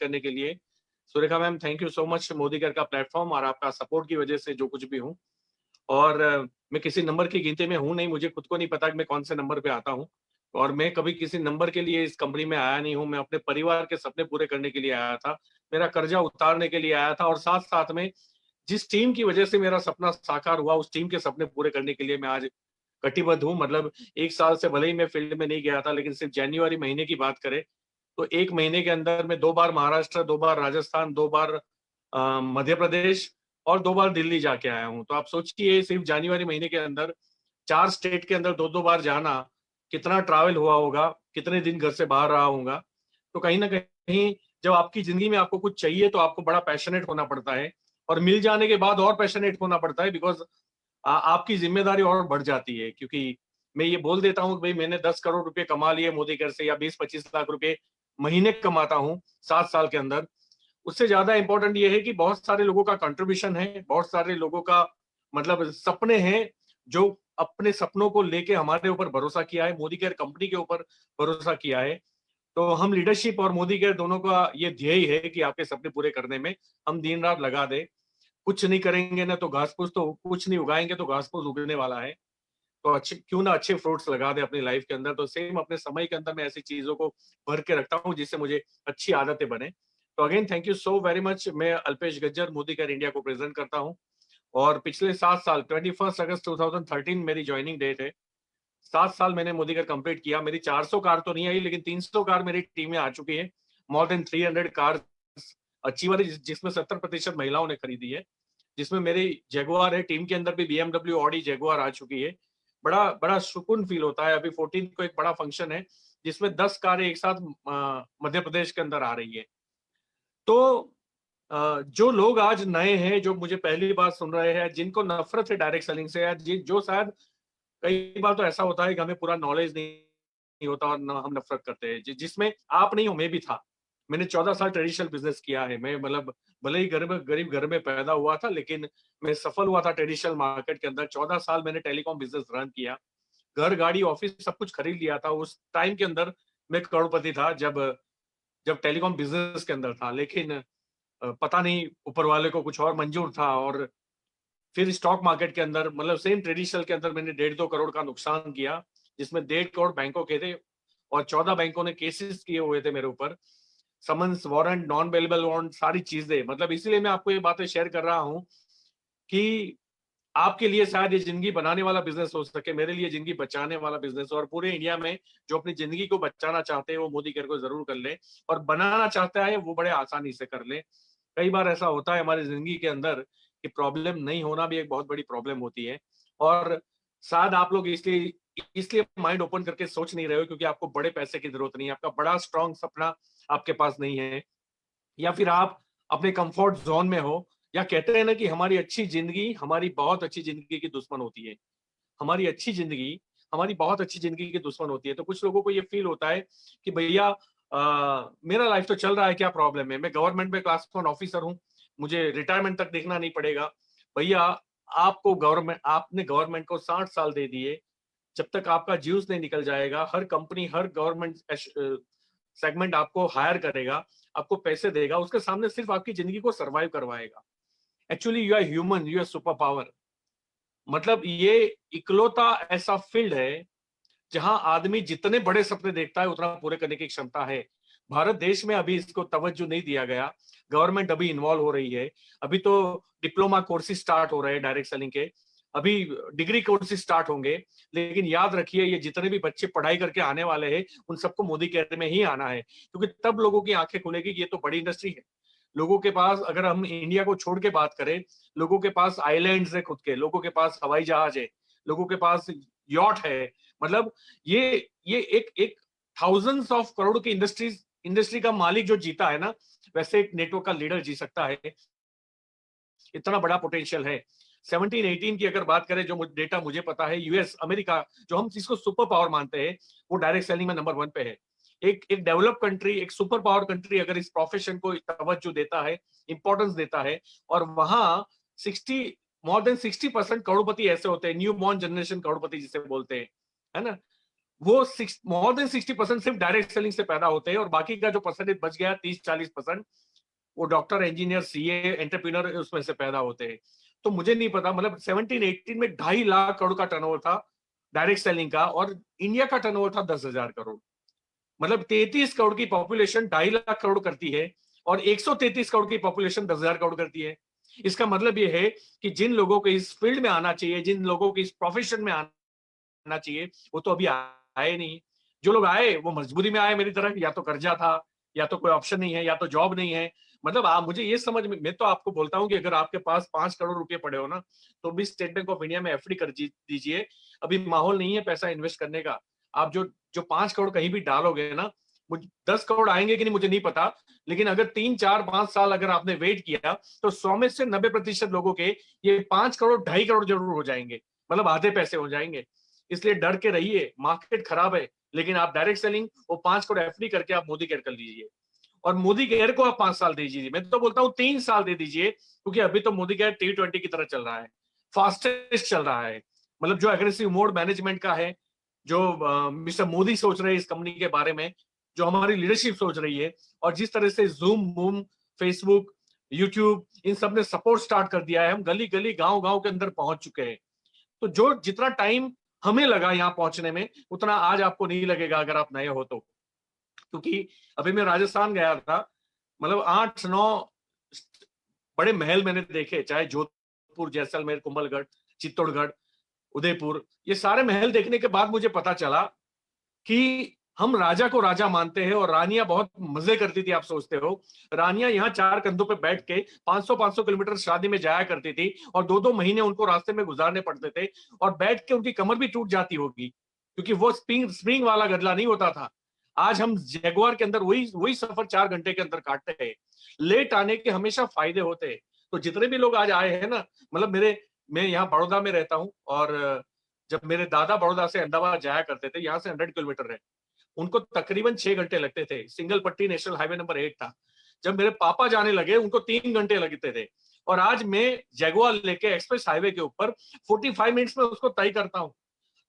करने के लिए। Surekha ma'am, thank you so much, Modi care का प्लेटफॉर्म और आपका सपोर्ट की वजह से जो कुछ भी हूँ। और मैं किसी नंबर की गिनती में हूँ नहीं, मुझे खुद को नहीं पता कि मैं कौन से नंबर पे आता हूँ। और मैं कभी किसी नंबर के लिए इस कंपनी में आया नहीं हूँ, मैं अपने परिवार के सपने पूरे करने के लिए आया था, मेरा कर्जा उतारने के लिए आया था, और साथ-साथ में जिस टीम की वजह से मेरा सपना साकार हुआ, उस टीम के सपने पूरे करने के लिए मैं आज कटिबद्ध हूँ। मतलब 1 साल से भले ही मैं फील्ड में नहीं गया था, लेकिन सिर्फ जनवरी महीने की बात करें, तो 1 महीने के अंदर मैं 2 बार महाराष्ट्र, 2 बार राजस्थान, 2 बार मध्य प्रदेश और 2 बार दिल्ली जाके आया हूँ। तो आप सोचिए सिर्फ जनवरी महीने के अंदर 4 स्टेट के अंदर 2-2 बार जाना, कितना ट्रैवल हुआ होगा, कितने दिन घर से बाहर रहा होऊँगा। तो कहीं न कहीं जब आपकी ज़िंदगी में आपको कुछ चाहिए तो आपको बड़ा पैशनेट होना पड़ता है, और मिल जाने के बाद और पैशनेट होना पड़ता है, बिकॉज़ आपकी ज़िम्मेदारी और बढ़ जाती है। क्योंकि मैं ये बोल देता हूँ कि भई मैंने 10 करोड़ रुपए कमा लिए मोदी केयर से, या 20-25 लाख रुपए महीने कमाता हूँ 7 साल के अंदर। उससे ज़्यादा इम्पोर्टेंट ये है कि बहुत सारे लोगों का कंट्रीब्यूशन है, बहुत सारे लोगों का मतलब सपने हैं, जो अपने सपनों को लेके हमारे ऊपर भरोसा किया है, मोदी केयर कंपनी के ऊपर भरोसा किया है। तो हम लीडरशिप और मोदी केयर दोनों का ये ध्येय है कि आपके सपने पूरे करने में हम दिन-रात लगा दें। कुछ नहीं करेंगे ना तो घास-फूस, तो कुछ नहीं उगाएँगे तो घास-फूस उगने वाला है। तो अच्छे क्यों ना अच्छे फ्रूट्स लगा दें अपनी लाइफ के अंदर। तो सेम अपने समय के अंदर मैं ऐसी चीज़ों को भर के रखता हूँ जिससे मुझे अच्छी आदतें बने। तो again thank you so very much. मैं अल्पेश गज्जर, मोदी केयर इंडिया को प्रेज़ेंट करता हूँ, और पिछले 7 साल 21 अगस्त 2013 मेरी जॉइनिंग डेट है। 7 साल मैंने मोदी केयर कंप्लीट किया। मेरी 400 कार तो नहीं आई, लेकिन 300 कार मेरी टीम में आ चुकी है। मोर देन 300 कार्स अच्छी वाली, जिसमें 70% महिलाओं ने खरीदी है। जिसमें मेरी जगुआर है, टीम के अंदर भी बीएमडब्ल्यू, ऑडी, जगुआर आ चुकी है। बड़ा बड़ा सुकून फील होता है। अभी 14 को एक बड़ा फंक्शन है, जिसमें 10 कारें एक साथ मध्य प्रदेश के अंदर आ रही है। तो जो लोग आज नए हैं, जो मुझे पहली बार सुन रहे हैं, जिनको नफ़रत है डायरेक्ट सेलिंग से, या जो शायद कई बार तो ऐसा होता है कि हमें पूरा नॉलेज नहीं होता और हम नफ़रत करते हैं, जिसमें आप नहीं हो, मैं भी था। मैंने 14 साल ट्रेडिशनल बिज़नेस किया है। मैं मतलब भले ही गरीब घर में पैदा हुआ था, लेकिन मैं सफल हुआ था ट्रेडिशनल मार्केट के अंदर। 14 साल मैंने टेलीकॉम बिज़नेस रन किया। घर, गाड़ी, ऑफ़िस सब कुछ खरीद लिया था। उस टाइम के अंदर मैं करोड़पति था, जब जब टेलीकॉम बिज़नेस के अंदर था। लेकिन पता नहीं ऊपर वाले को कुछ और मंज़ूर था, और फिर स्टॉक मार्केट के अंदर मतलब सेम ट्रेडिशनल के अंदर मैंने 1.5-2 करोड़ का नुकसान किया, जिसमें 1.5 करोड़ बैंकों के थे, और 14 बैंकों ने केसेस किए हुए थे मेरे ऊपर। Summons, warrant, non available warrant, सारी चीजें। मतलब इसीलिए मैं आपको ये बातें शेयर कर रहा हूँ कि आपके लिए शायद ये जिंदगी बनाने वाला बिजनेस हो सके, मेरे लिए जिंदगी बचाने वाला बिजनेस हो। और पूरे इंडिया में जो अपनी जिंदगी को बचाना चाहते हैं वो मोदी केयर को जरूर कर ले, और बनाना चाहता है वो बड़े आसानी से कर ले। कई बार ऐसा होता है हमारी जिंदगी के अंदर कि प्रॉब्लम नहीं होना भी एक बहुत बड़ी प्रॉब्लम होती है, और शायद आप लोग इसलिए इसलिए माइंड ओपन करके सोच नहीं रहे हो क्योंकि आपको बड़े पैसे की जरूरत नहीं है, आपका बड़ा स्ट्रॉन्ग सपना आपके पास नहीं है, या फिर आप अपने कंफर्ट जोन में हो, या कहते हैं ना कि हमारी अच्छी जिंदगी हमारी बहुत अच्छी जिंदगी की दुश्मन होती है। हमारी अच्छी जिंदगी हमारी बहुत अच्छी जिंदगी की दुश्मन होती है। तो कुछ लोगों को ये फील होता है कि भैया मेरा लाइफ तो चल रहा है, क्या प्रॉब्लम है, मैं गवर्नमेंट में क्लास 1 ऑफिसर हूँ, मुझे रिटायरमेंट तक देखना नहीं पड़ेगा। भैया, आपको गवर्नमेंट आपने गवर्नमेंट को 60 साल दे दिए, जब तक आपका ज्यूस नहीं निकल जाएगा, हर कंपनी, हर गवर्नमेंट सेगमेंट आपको हायर करेगा, आपको पैसे देगा, उसके सामने सिर्फ आपकी जिंदगी को सर्वाइव करवाएगा। Actually you are human, you are super power. मतलब ये इकलौता ऐसा फील्ड है जहां आदमी जितने बड़े सपने देखता है उतना पूरे करने की क्षमता है। भारत देश में अभी इसको तवज्जो नहीं दिया गया। गवर्नमेंट अभी इन्वॉल्व हो रही है। अभी तो डिप्लोमा कोर्सेज स्टार्ट हो रहे हैं डायरेक्ट सेलिंग के, अभी डिग्री कोर्सेज स्टार्ट होंगे। लेकिन याद रखिए, ये जितने भी बच्चे पढ़ाई करके आने वाले हैं उन सबको मोदी केयर में ही आना है, क्योंकि तब लोगों की आंखें खुलेगी कि ये तो बड़ी इंडस्ट्री है। लोगों के पास, अगर हम इंडिया को छोड़ के बात करें, लोगों के पास आइलैंड्स है खुद के, लोगों के पास हवाई जहाज है, लोगों के पास यॉट है। मतलब ये एक एक थाउजेंड्स ऑफ करोड़ की इंडस्ट्री का मालिक जो जीता है ना, वैसे एक नेटवर्क का लीडर जी सकता है। इतना बड़ा पोटेंशियल है। 17-18 की अगर बात करें, जो डेटा मुझे पता है, यूएस, अमेरिका, जो हम जिसको सुपर पावर मानते हैं, वो डायरेक्ट सेलिंग में नंबर 1 पे है। एक एक डेवलप कंट्री, एक सुपर पावर कंट्री अगर इस प्रोफेशन को तवज्जो देता है, इंपॉर्टेंस देता है, और वहां 60 मोर देन 60% करोड़पति ऐसे होते हैं, न्यू बॉर्न जनरेशन करोड़पति जिसे बोलते हैं, है ना? वो मोर देन 60% सिर्फ डायरेक्ट सेलिंग से पैदा होते हैं, और बाकी का जो परसेंटेज बच गया 30-40%, वो डॉक्टर, इंजीनियर, सीए, एंटरप्रेन्योर उसमें से पैदा होते हैं। तो मुझे नहीं पता, मतलब 17-18 में 2.5 लाख करोड़ का टर्नओवर था डायरेक्ट सेलिंग का, और इंडिया का टर्नओवर था 10,000 करोड़। मतलब 33 करोड़ की पॉपुलेशन 2.5 लाख करोड़ करती है, और 133 करोड़ की पॉपुलेशन 10,000 करोड़ करती है। इसका मतलब ये है कि जिन लोगों को इस फील्ड में आना चाहिए, जिन लोगों को इस प्रोफेशन में आना चाहिए, वो तो अभी आए नहीं। जो लोग आए वो मजबूरी में आए मेरी तरह, या तो कर्जा था, या तो कोई ऑप्शन नहीं है, या तो जॉब नहीं है। मतलब आप, मुझे ये समझ में, मैं तो आपको बोलता हूँ कि अगर आपके पास 5 करोड़ रुपए पड़े हो ना, तो भी स्टेट बैंक ऑफ इंडिया में एफडी कर दीजिए। अभी माहौल नहीं है पैसा इन्वेस्ट करने का। आप जो जो 5 करोड़ कहीं भी डालोगे ना, 10 करोड़ आएंगे कि नहीं मुझे नहीं पता, लेकिन अगर 3-4-5 साल अगर आपने वेट किया, तो 100 में से 90% लोगों के ये 5 करोड़ 2.5 करोड़ जरूर हो जाएंगे, मतलब आधे पैसे हो जाएंगे। इसलिए डर के रहिए, मार्केट खराब है, लेकिन आप डायरेक्ट सेलिंग वो 5 करोड़ एफडी करके आप मोदी केयर कर लीजिए, और मोदी केयर को आप 5 साल दे दीजिए। मैं तो बोलता हूँ 3 साल दे दीजिए, क्योंकि अभी तो मोदी केयर T20 की तरह चल रहा है, फास्टेस्ट चल रहा है। मतलब जो एग्रेसिव मोड मैनेजमेंट का है, जो मिस्टर मोदी सोच रहे हैं इस कंपनी के बारे में, जो हमारी लीडरशिप सोच रही है, और जिस तरह से जूम बूम, फेसबुक, यूट्यूब, इन सब ने सपोर्ट स्टार्ट कर दिया है, हम गली गली गांव गांव के अंदर पहुंच चुके हैं। तो जो जितना टाइम हमें लगा यहाँ पहुंचने में, उतना आज आपको नहीं लगेगा अगर आप नए हो तो। क्योंकि अभी मैं राजस्थान गया था, मतलब 8-9 बड़े महल मैंने देखे, चाहे जोधपुर, जैसलमेर, कुंभलगढ़, चित्तौड़गढ़, उदयपुर, ये सारे महल देखने के बाद मुझे पता चला कि हम राजा को राजा मानते हैं, और रानियां बहुत मजे करती थी। आप सोचते हो रानियां यहाँ 4 कंधों पे बैठ के 500-500 किलोमीटर शादी में जाया करती थी, और 2-2 महीने उनको रास्ते में गुजारने पड़ते थे, और बैठ के उनकी कमर भी टूट जाती होगी, क्योंकि वो स्प्रिंग स्प्रिंग वाला गदला नहीं होता था। आज हम जैगुआर के अंदर वही वही सफर 4 घंटे के अंदर काटते हैं। लेट आने के हमेशा फायदे होते हैं। तो जितने भी लोग आज आए हैं ना, मतलब मैं यहाँ बड़ौदा में रहता हूँ, और जब मेरे दादा बड़ौदा से अहमदाबाद जाया करते थे, यहाँ से 100 किलोमीटर है, उनको तकरीबन 6 घंटे लगते थे। सिंगल पट्टी नेशनल हाईवे नंबर 8 था। जब मेरे पापा जाने लगे, उनको 3 घंटे लगते थे, और आज मैं जैगुआर लेके एक्सप्रेस हाईवे के ऊपर 45 मिनट्स में उसको तय करता हूँ।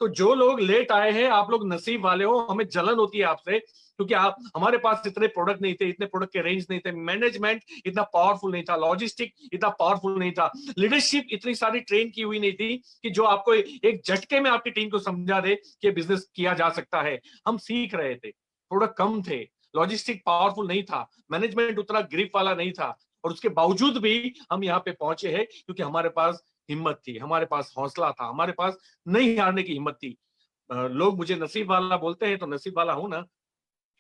तो जो लोग लेट आए हैं, आप लोग नसीब वाले हो, हमें जलन होती है आपसे, क्योंकि आप, हमारे पास इतने प्रोडक्ट नहीं थे, इतने प्रोडक्ट के रेंज नहीं थे, मैनेजमेंट इतना पावरफुल नहीं था, लॉजिस्टिक इतना पावरफुल नहीं था, लीडरशिप इतनी सारी ट्रेन की हुई नहीं थी कि जो आपको एक झटके में आपकी टीम को समझा दे कि बिजनेस किया जा सकता है। हम सीख रहे थे, प्रोडक्ट कम थे, लॉजिस्टिक पावरफुल नहीं था, मैनेजमेंट उतना ग्रिप वाला नहीं था, और उसके बावजूद भी हम यहाँ पे पहुंचे हैं, क्योंकि हमारे पास हिम्मत थी, हमारे पास हौसला था, हमारे पास नहीं हारने की हिम्मत थी। लोग मुझे नसीब वाला बोलते हैं, तो नसीब वाला हूं ना,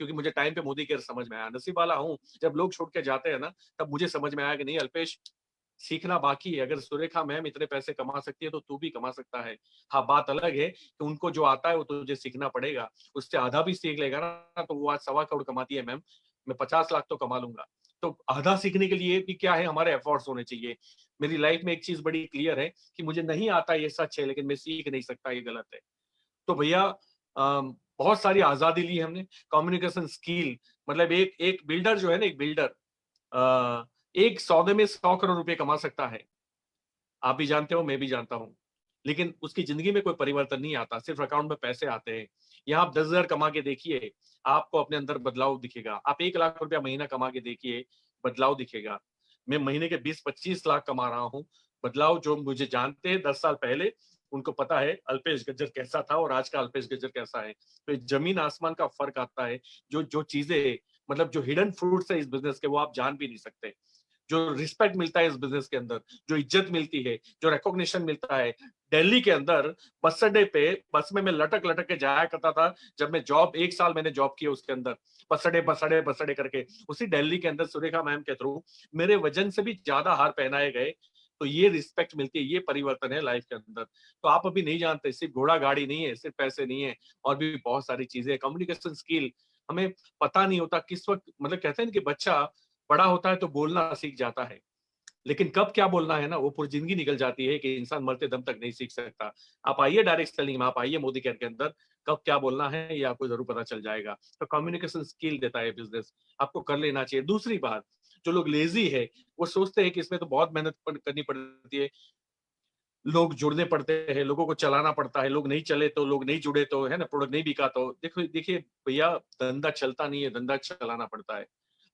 क्योंकि मुझे टाइम पे मोदी केयर समझ में आया। नसीब वाला हूं, जब लोग छोड़ के जाते हैं ना, तब मुझे समझ में आया कि नहीं अल्पेश, सीखना बाकी है। अगर सुरेखा मैम इतने पैसे कमा सकती है, तो तू भी कमा सकता है। हाँ, बात अलग है कि उनको जो आता है वो तुझे सीखना पड़ेगा। उससे आधा भी सीख लेगा ना, तो वो आज 1.25 करोड़ कमाती है मैम, मैं 50 लाख तो कमा लूंगा। तो आधा सीखने के लिए भी क्या है, हमारे एफर्ट्स होने चाहिए। मेरी लाइफ में एक चीज बड़ी क्लियर है कि मुझे नहीं आता, ये सच है, लेकिन मैं सीख नहीं सकता, ये गलत है। तो भैया, बहुत सारी आजादी ली हमने। कम्युनिकेशन स्किल, मतलब एक एक बिल्डर जो है ना, एक बिल्डर एक सौदे में 100 करोड़ रुपए कमा सकता है। आप भी जानते हो, मैं भी जानता हूँ। लेकिन उसकी जिंदगी में कोई परिवर्तन नहीं आता, सिर्फ अकाउंट में पैसे आते हैं। यहाँ आप 10,000 कमा के देखिए, आपको अपने अंदर बदलाव दिखेगा। आप 1 लाख रुपया महीना कमा के देखिए, बदलाव दिखेगा। मैं महीने के 20-25 लाख कमा रहा हूँ। बदलाव, जो मुझे जानते हैं 10 साल पहले, उनको पता है अल्पेश गज्जर कैसा था और आज का अल्पेश गज्जर कैसा है। तो जमीन आसमान का फर्क आता है। जो जो चीजें, मतलब जो हिडन फ्रूट्स है इस बिजनेस के, वो आप जान भी नहीं सकते। जो रिस्पेक्ट मिलता है इस बिजनेस के अंदर, जो इज्जत मिलती है, जो रिकॉग्निशन मिलता है। दिल्ली के अंदर बस अड्डे पे, बस में मैं लटक लटक के जाया करता था। जब मैं जॉब, 1 साल मैंने जॉब की उसके अंदर, बस अड्डे करके, उसी दिल्ली के अंदर सुरेखा मैम के थ्रू मेरे वजन से भी ज्यादा हार पहनाए गए। तो ये रिस्पेक्ट मिलती है, ये परिवर्तन है लाइफ के अंदर। तो आप अभी नहीं जानते, सिर्फ घोड़ा गाड़ी नहीं है, सिर्फ पैसे नहीं है, और भी बहुत सारी चीजें। कम्युनिकेशन स्किल, हमें पता नहीं होता किस वक्त, मतलब कहते हैं ना कि बच्चा बड़ा होता है तो बोलना सीख जाता है, लेकिन कब क्या बोलना है ना, वो पूरी जिंदगी निकल जाती है, कि इंसान मरते दम तक नहीं सीख सकता। आप आइए डायरेक्ट सेलिंग में, आप आइए मोदी केयर के अंदर, कब क्या बोलना है ये आपको जरूर पता चल जाएगा। तो कम्युनिकेशन स्किल देता है बिजनेस, आपको कर लेना चाहिए। दूसरी बात, जो लोग लेजी है, वो सोचते हैं कि इसमें तो बहुत मेहनत करनी पड़ती है। लोग जुड़ने पड़ते हैं, लोगों को चलाना पड़ता है, लोग नहीं चले तो, लोग नहीं जुड़े तो, है ना, प्रोडक्ट नहीं बिका तो। देखो देखिए भैया, धंधा चलता नहीं है, धंधा चलाना पड़ता है।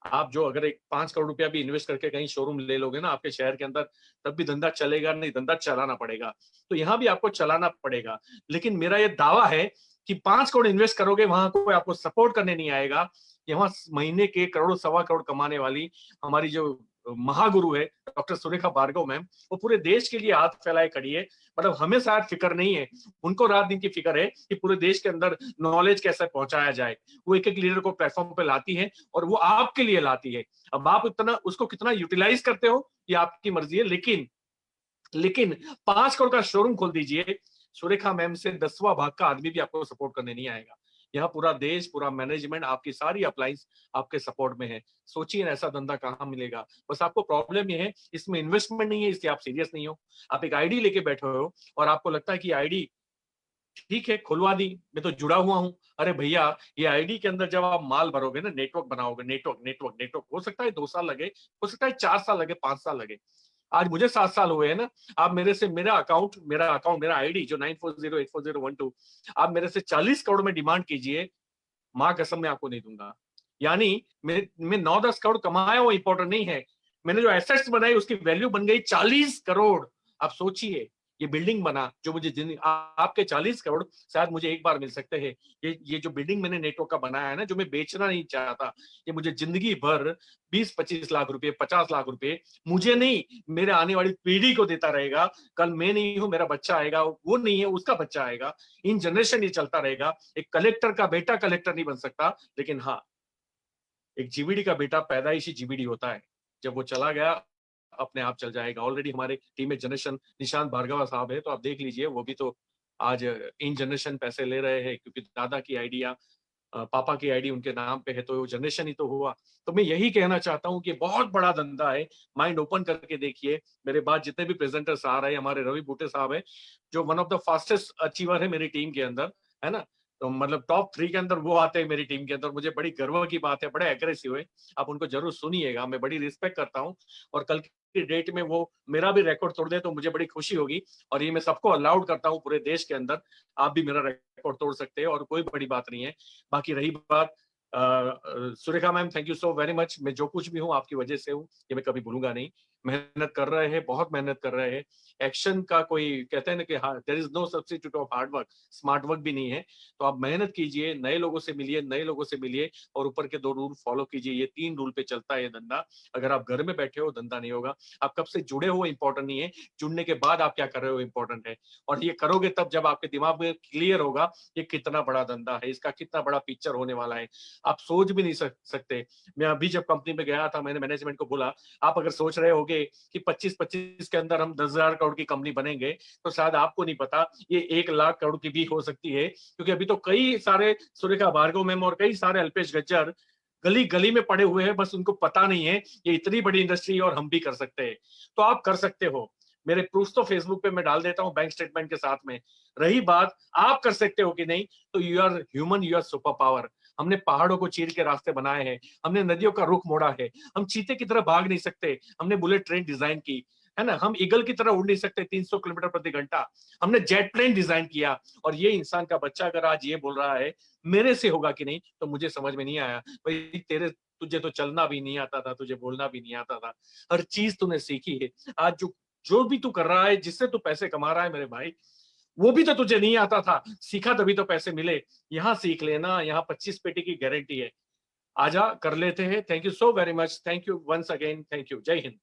आप जो अगर एक 5 करोड़ रुपया भी इन्वेस्ट करके कहीं शोरूम ले लोगे ना आपके शहर के अंदर, तब भी धंधा चलेगा नहीं, धंधा चलाना पड़ेगा। तो यहाँ भी आपको चलाना पड़ेगा। लेकिन मेरा ये दावा है कि 5 करोड़ इन्वेस्ट करोगे, वहां कोई आपको सपोर्ट करने नहीं आएगा। यहाँ महीने के करोड़ सवा करोड़ कमाने वाली हमारी जो महागुरु है डॉक्टर सुरेखा भार्गव मैम, वो पूरे देश के लिए हाथ फैलाए खड़ी है। मतलब हमें शायद फिक्र नहीं है, उनको रात दिन की फिक्र है कि पूरे देश के अंदर नॉलेज कैसे पहुंचाया जाए। वो एक एक लीडर को प्लेटफॉर्म पे लाती है और वो आपके लिए लाती है। अब आप इतना उसको कितना यूटिलाइज करते हो ये आपकी मर्जी है। लेकिन लेकिन 5 करोड़ का शोरूम खोल दीजिए, सुरेखा मैम से 10वां भाग का आदमी भी आपको सपोर्ट करने नहीं आएगा। यहाँ पूरा देश, पूरा मैनेजमेंट, आपकी सारी अप्लायंस आपके सपोर्ट में है। सोचिए ना, ऐसा धंधा कहाँ मिलेगा। बस आपको प्रॉब्लम ये है, इसमें इन्वेस्टमेंट नहीं है, इसलिए आप सीरियस नहीं हो। आप एक आईडी लेके बैठे हो और आपको लगता है कि आईडी ठीक है, खुलवा दी, मैं तो जुड़ा हुआ हूँ। अरे भैया, ये आईडी के अंदर जब आप माल भरोगे ना, नेटवर्क बनाओगे, नेटवर्क नेटवर्क नेटवर्क, हो सकता है 2 साल लगे, हो सकता है 4 साल लगे, 5 साल लगे। आज मुझे 7 साल हुए हैं ना। आप मेरे से मेरा अकाउंट मेरा आईडी जो 94084012, आप मेरे से 40 करोड़ में डिमांड कीजिए, माँ कसम मैं आपको नहीं दूंगा। यानी मैं 9-10 करोड़ कमाया वो इंपॉर्टेंट नहीं है। मैंने जो एसेट्स बनाई उसकी वैल्यू बन गई 40 करोड़। आप सोचिए, ये बिल्डिंग बना जो मुझे आपके 40 करोड़ शायद मुझे एक बार मिल सकते हैं। ये जो बिल्डिंग मैंने नेटवर्क का बनाया है ना, जो मैं बेचना नहीं चाहता, ये मुझे जिंदगी भर 20-25 लाख रुपए, 50 लाख रुपए मुझे नहीं, मेरे आने वाली पीढ़ी को देता रहेगा। कल मैं नहीं हूं, मेरा बच्चा आएगा, वो नहीं है, उसका बच्चा आएगा। इन जनरेशन ये चलता रहेगा। एक कलेक्टर का बेटा कलेक्टर नहीं बन सकता, लेकिन हाँ, एक जीबीडी का बेटा पैदाइशी जीबीडी होता है। जब वो चला गया, अपने आप चल जाएगा। ऑलरेडी हमारे टीम में जनरेशन निशांत भार्गवा साहब है, तो आप देख लीजिए, वो भी तो आज इन जनरेशन पैसे ले रहे हैं, क्योंकि दादा की आइडिया, पापा की आईडी उनके नाम पे है, तो वो जनरेशन ही तो हुआ। तो मैं यही कहना चाहता हूँ कि बहुत बड़ा धंधा है। माइंड ओपन करके देखिए। मेरे बाद जितने भी प्रेजेंटर्स आ रहे हैं, हमारे रवि बूटे साहब है, जो one of the fastest achiever है मेरी टीम के अंदर, है ना। तो मतलब टॉप 3 के अंदर वो आते हैं मेरी टीम के अंदर। मुझे बड़ी गर्व की बात है, बड़े एग्रेसिव है। आप उनको जरूर सुनिएगा, मैं बड़ी रिस्पेक्ट करता हूँ। और कल की डेट में वो मेरा भी रिकॉर्ड तोड़ दे तो मुझे बड़ी खुशी होगी। और ये मैं सबको अलाउड करता हूँ पूरे देश के अंदर। आप भी मेरा रिकॉर्ड तोड़ सकते हैं और कोई बड़ी बात नहीं है। बाकी रही बात Surekha ma'am, thank you so very much. मैं जो कुछ भी हूँ आपकी वजह से हूँ, ये मैं कभी भूलूंगा नहीं। मेहनत कर रहे हैं, बहुत मेहनत कर रहे हैं। एक्शन का कोई कहते हैं ना कि हाँ, there is no substitute of hard work, smart work भी नहीं है। तो आप मेहनत कीजिए, नए लोगों से मिलिए, नए लोगों से मिलिए, और ऊपर के 2 रूल फॉलो कीजिए। ये 3 रूल पे चलता है ये धंधा। अगर आप घर में बैठे हो, धंधा नहीं होगा। आप कब से जुड़े हो इंपॉर्टेंट नहीं है, जुड़ने के बाद आप क्या कर रहे हो इंपॉर्टेंट है। और ये करोगे तब जब आपके दिमाग में क्लियर होगा ये कितना बड़ा धंधा है, इसका कितना बड़ा पिक्चर होने वाला है। आप सोच भी नहीं सकते। मैं अभी जब कंपनी में गया था, मैंने मैनेजमेंट को बोला, आप अगर सोच रहे होगे कि 25-25 के अंदर हम 10,000 करोड़ की कंपनी बनेंगे, तो शायद आपको नहीं पता ये 1 लाख करोड़ की भी हो सकती है। क्योंकि अभी तो कई सारे सुरेखा भार्गव मैम और कई सारे अल्पेश गज्जर गली गली में पड़े हुए हैं, बस उनको पता नहीं है ये इतनी बड़ी इंडस्ट्री है और हम भी कर सकते हैं। तो आप कर सकते हो। मेरे प्रूफ तो फेसबुक पे मैं डाल देता हूँ बैंक स्टेटमेंट के साथ में। रही बात आप कर सकते हो कि नहीं, तो you are human, you are super power. हमने पहाड़ों को चीर के रास्ते बनाए हैं, हमने नदियों का रुख मोड़ा है। हम चीते की तरह भाग नहीं सकते, हमने बुलेट ट्रेन डिजाइन की, है ना। हम ईगल की तरह उड़ नहीं सकते 300 किलोमीटर प्रति घंटा, हमने जेट प्लेन डिजाइन किया। और ये इंसान का बच्चा अगर आज ये बोल रहा है मेरे से होगा कि नहीं, तो मुझे समझ में नहीं आया भाई। तुझे तो चलना भी नहीं आता था, तुझे बोलना भी नहीं आता था, हर चीज तूने सीखी है। आज जो जो भी तू कर रहा है, जिससे तू पैसे कमा रहा है मेरे भाई, वो भी तो तुझे नहीं आता था, सीखा तभी तो पैसे मिले। यहाँ सीख लेना, यहाँ 25 पेटी की गारंटी है। आजा कर लेते हैं। Thank you so very much, thank you once again, thank you, Jai Hind.